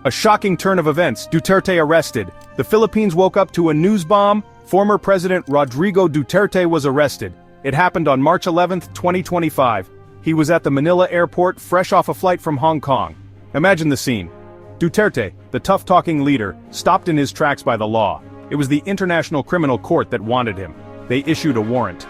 A shocking turn of events, Duterte arrested. The Philippines woke up to a news bomb. Former President Rodrigo Duterte was arrested. It happened on March 11, 2025. He was at the Manila airport, fresh off a flight from Hong Kong. Imagine the scene. Duterte, the tough-talking leader, stopped in his tracks by the law. It was the International Criminal Court that wanted him. They issued a warrant.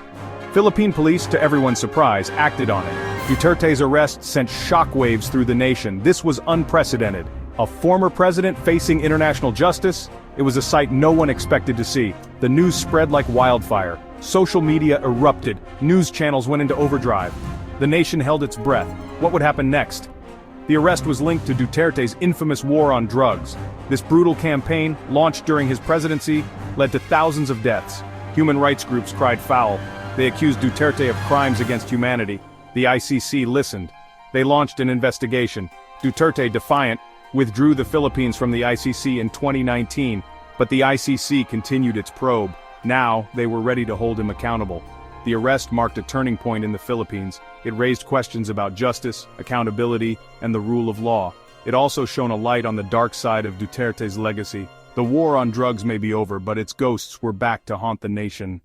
Philippine police, to everyone's surprise, acted on it. Duterte's arrest sent shockwaves through the nation. This was unprecedented. A former president facing international justice? It was a sight no one expected to see. The news spread like wildfire. Social media erupted. News channels went into overdrive. The nation held its breath. What would happen next? The arrest was linked to Duterte's infamous war on drugs. This brutal campaign, launched during his presidency, led to thousands of deaths. Human rights groups cried foul. They accused Duterte of crimes against humanity. The ICC listened. They launched an investigation. Duterte, defiant, withdrew the Philippines from the ICC in 2019, but the ICC continued its probe. Now, they were ready to hold him accountable. The arrest marked a turning point in the Philippines. It raised questions about justice, accountability, and the rule of law. It also shone a light on the dark side of Duterte's legacy. The war on drugs may be over, but its ghosts were back to haunt the nation.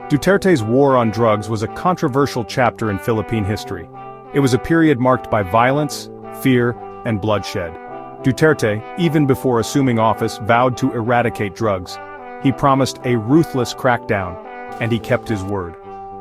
Duterte's war on drugs was a controversial chapter in Philippine history. It was a period marked by violence, fear, and bloodshed. Duterte, even before assuming office, vowed to eradicate drugs. He promised a ruthless crackdown, and he kept his word.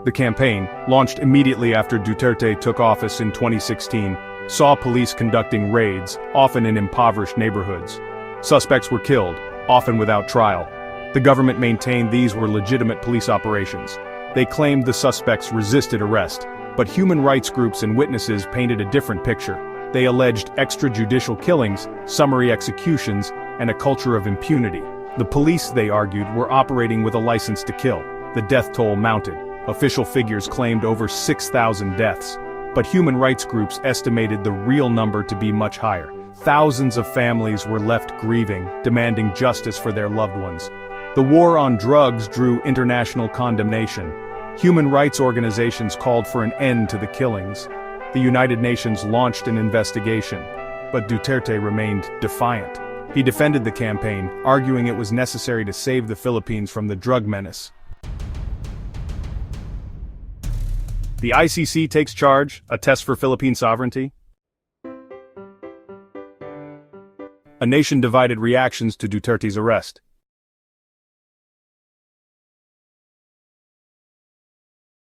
The campaign, launched immediately after Duterte took office in 2016, saw police conducting raids, often in impoverished neighborhoods. Suspects were killed, often without trial. The government maintained these were legitimate police operations. They claimed the suspects resisted arrest, but human rights groups and witnesses painted a different picture. They alleged extrajudicial killings, summary executions, and a culture of impunity. The police, they argued, were operating with a license to kill. The death toll mounted. Official figures claimed over 6,000 deaths. But human rights groups estimated the real number to be much higher. Thousands of families were left grieving, demanding justice for their loved ones. The war on drugs drew international condemnation. Human rights organizations called for an end to the killings. The United Nations launched an investigation, but Duterte remained defiant. He defended the campaign, arguing it was necessary to save the Philippines from the drug menace. The ICC takes charge, a test for Philippine sovereignty. A nation divided reactions to Duterte's arrest.